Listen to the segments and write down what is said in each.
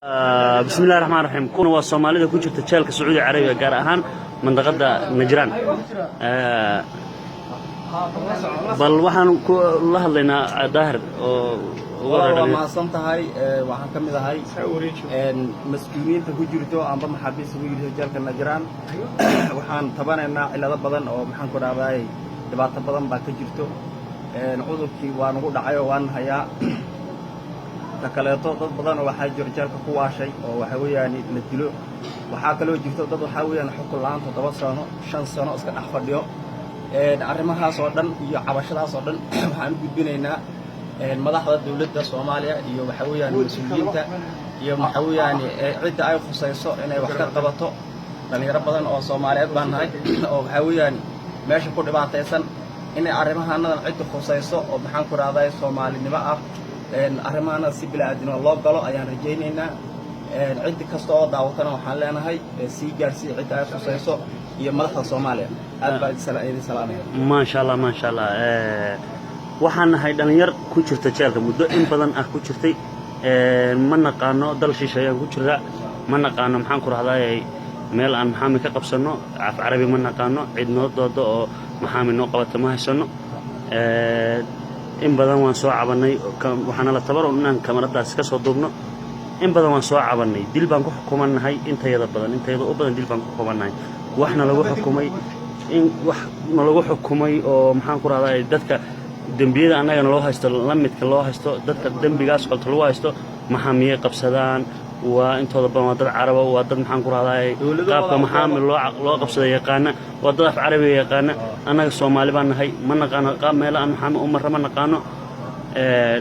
بسم الله الرحمن الرحيم كنا والصومالية كوجت تشالك السعودية العربية جار أهان منطقة نجران بل وحن الله لنا ظاهر والله ما صنت هاي وحن كم هاي مسؤولين تهجرتوا عن ضم حبيس ويجوا تشالك النجران وحن طبعا إن إلى بدن أو محن كنا باي دبعت بدن بكجرتوا نعوذ كي ونقول دعاء وان هيا تكليتو dad badan oo waxa jiro jeelka ku waashay oo waxa weeyaan la dilo waxa kale oo jirto dad waxa weeyaan xukun la'aan 7 sano 5 sano iska dhax fadhiyo arrimahaas oo dhan iyo cabashadaas oo dhan waxaan u gudbinaynaa madaxda dawladda Soomaaliya iyo waxa weeyaan mas'uuliyiinta iyo waxa weeyaan cid ay khusayso inay wax ka qabato dhalinyaro badan oo Soomaaliyeed baan nahay oo waxa weeyaan meesha ku dhibaataysan inay arrimahaanadan cid khusayso oo maxaan ku raadayay Soomaalinimo ah arrimaana si bilaadina loo galo ayaan rajaynaynaa cid kasta oo daawatana waxaan leenahay si gaarsi cid ay khusayso iyo madaxda Soomaaliya aad baa idin salaamay ما شاء الله ما شاء الله waxaan nahay dhalinyar ku jirta jeelka muddo in badan ah ku jirtay ma naqaano dal shisheeye ku jira ma naqaano maxaan ku raadayay meel aan maxaami ka qabsano af carabi ma naqaano cid noo doodo oo maxaami noo qabato ma haysano in badan waan soo cabanay waxaana la tabaro inaan kamaradaas ka soo duubno in badan waan soo cabanay dil baan ku xukumanahay intayada u badan dil baan ku xukumanahay waxna lagu xukumay in wax lagu xukumay oo maxaan ku raadayay dadka dambiyada anaga loo haysto la midka loo haysto dadka dambigaas qolta lagu haysto maxaamiyay qabsadaan waa intooda badan waa dad carab waa dad maxaan ku raadayay qaabka maxaamil loo qabsaday yaqaana waa dad af carabi yaqaana anaga Soomaali baan nahay ma naqaano qaab meel aan maxaamil umar ma naqaano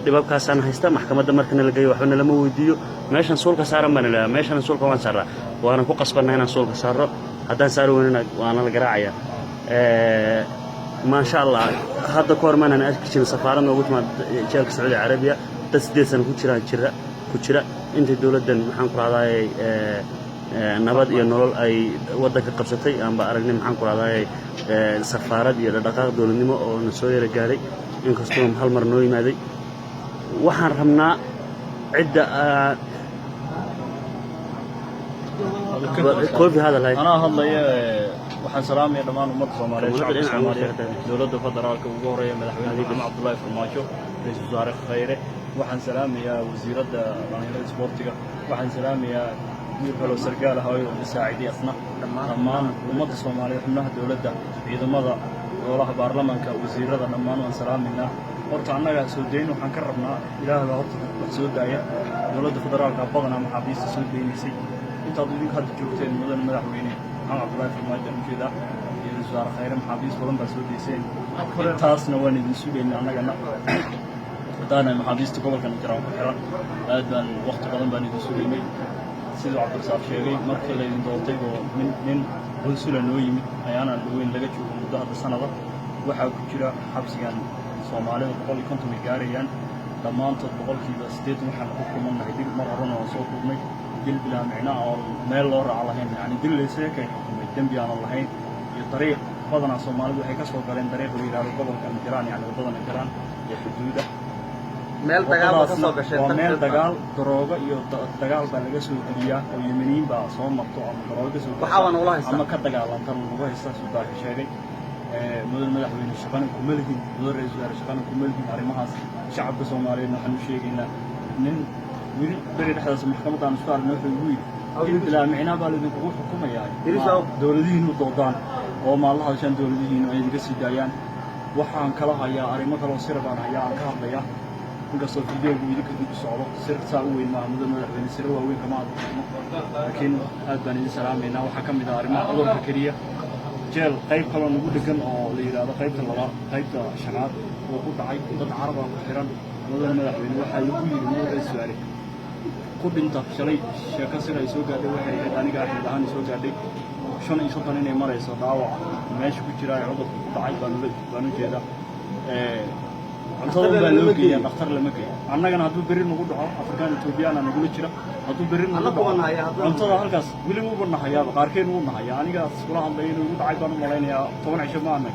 dhibabkaasaan haysta maxkamadda markana la geeyo waxna lama weydiiyo meeshan suulka saaran baan ilaa meeshan suulka waan saaraa waana ku qasbanay inaan suulka saaro haddaan saaro weynana waana la garaacaya ما شاء الله هذا كورمان أنا أشكي سفارة وقلت ما جالك السعودية العربية تسديد سنة كتيرة أنت الدولة دن محن كراداي نبض ينول أي ودك قبضتي أم بأرجع محن كراداي سفارة يردقاق دولة نمو أو نسوي رجالي إن كستهم هالمرنوي ماذي وحرمنا عدة كل في هذا الهاي أنا هذا waxaan salaamay dhamaan ummadda Soomaaliyeed dawladda federaalka ugu horeeyay madaxweynaha Cabdullaahi Farmaajo ra'iisul wasaare Khayre waxaan salaamayaa wasiiradda dhalinyarada isboortiga waxaan salaamayaa wiil kale oo sargaal ah oo masaaciday asna dhamaan ummadda Soomaaliyeed xubnaha dawladda ciidamada golaha baarlamaanka wasiirada dhamaan waan salaaminaa horta annaga soo deyn waxaan ka rabnaa ilaahay horta wax soo daaya dawladda federaalka badanaa maxaabiista soo deynaysay intaad idin hadda joogteen madaxweyne Cabdullaahi Farmaajo ujeeda iyo wasaare Khayre maxaabiis badan baa soo deysay taasna waan idin suugaynaa annagana hadana maxaabiista gobolka Najraan ku xiran aad baan waqti badan baan idin suugaynay sidoo Cabdirasaaq sheegay markii la idin doortay oo nin bulshada noo yimid ayaana weyn laga joogo muddo hadda sanada waxa ku jira xabsigan Soomaalida 150 gaarayaan dhamaantood 8% waxaan ku kumanahay dib mar horena oo soo kulmay dil bila macna oo meel loo raac lahayn yani dil leesay ka xukumay dambi aan lahayn iyo dariiq badana Soomaalidu waxay ka soo galeen dariiq la yiraahdo gobolka Najraan yani wadada Najraan iyo xuduuda meel dagaal ka soo gashay meel dagaal darooga iyo dagaal baa laga soo geliyaa oo Yemeniin baa soo marto ama darooga soo waxaan ula haysta ama ka dagaalantan lagu haysta suuqa sheegay madaxweyne shaqana ku malkin ra'iisul wasaare shaqana ku malkin arrimahaas shacabka Soomaaliyeed waxaan u sheegaynaa nin wili bari dhaxdaas maxkamadda aan isku aragno wuxuu yiri ilaa micnaa baa idin kugu xukumayaa dawladihiinu doodaan oo maalaha shan dawladihiinu ay iga sii daayaan waxaan kala hayaa arrimo kale oo sir baan hayaa aan ka hadlaya inkastoo fiidiyogu idinka dib u socdo sir saa u weyn maaha madaxweyne sir waa weyn kama adkayno laakiin aad baan idin salaameynaa waxaa ka mid ah arrimaha cudurka kaliya jeel qayb kale ugu dhagan oo la yiraahdo qaybta labaad qaybta shanaad oo ku dhacay dad carab ah ku xiran madaxweyne waxaa lagu yiri ra'iisul wasaare ku dhinta shalay sheeko sida ay soo gaadhay waxay ahayd aniga ahmed ahaan soo gaadhay 5 inay marayso dhaawac meesha ku jira cudurka ku dhacay baan u jeedaa cuntada baa loo geeyay dhakhtar lama geeyo annagana hadduu berri nagu dhaco Afrikaan Ethiopiana nagu jira hadduu berri nagu dhaco cuntada halkaas weli uu banahayaa qaarkeen uu nahayaa aniga isla hadlay inuu ugu dhacay baan u malaynayaa 10 cisho ma aanay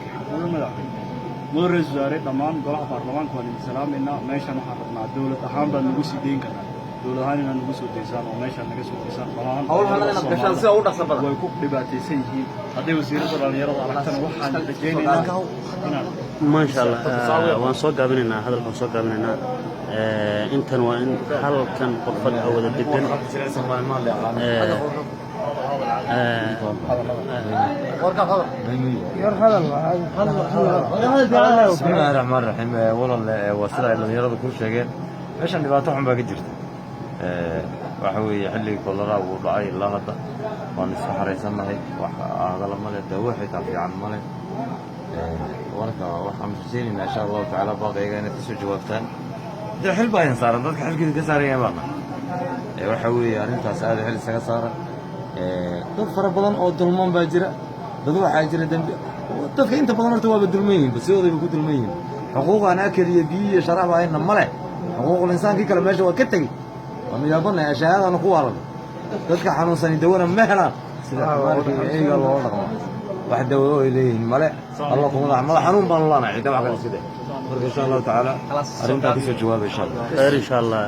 madaxweyne ra'iisul wasaare dhamaan golaha baarlamaanka waan idin salaameynaa meeshan waxaan rabnaa dawlad ahaan baan nagu sii deyn karnaa dowlad ahaan inaad nagu soo deysaan oo meeshaan naga soo deysaan dhammaan hawlahan inaad gashaan sida ugu dhaqso badan way ku dhibaataysan yihiin hadday wasiirada dhalinyarada aragtana waxaan rajaynaynaa inaan maasha allah waan soo gaabinaynaa hadalkan soo gaabinaynaa intan waa in halkan qofad wada degan بسم الله الرحمن الرحيم والله وسيله dhalinyarada ku sheegeen meeshan dhibaato xun baa ka jirta waxa weeye xilli kolera uu dhacay ilaa hadda waan isku xareysanahay wax hadal ma leh daawo xitaa fiican ma leh warka waxaan rajaynaynaa insha allahu tacaala baaqayga inaad kasoo jawaabtaan dee xil baa idin saaran dadka xilkeeda ka saarayaan baana waxa weeye arrintaas aada xil isaga saaran dad fara badan oo dulman baa jira dad waxaa jira dembi dadka inta badan horta waaba dulman yihiin sidoodayba ku dulman yihiin xuquuq aan akal iyo biyo iyo sharaab ahayna ma leh xuquuqul insaankii kale meesha waa ka tegey waanu yaabanahay shahaadana ku waalan dadka xanuunsani dawana ma helaan sida xumaarka iyo eyga loola dhaqmo wax dawo oo ay leeyihiin male alla kuma madax xanuun baanu laanahay cidda wax kale side marka insha allahu tacaala arrintaa kasoo jawaaba insha allah خير ان شاء الله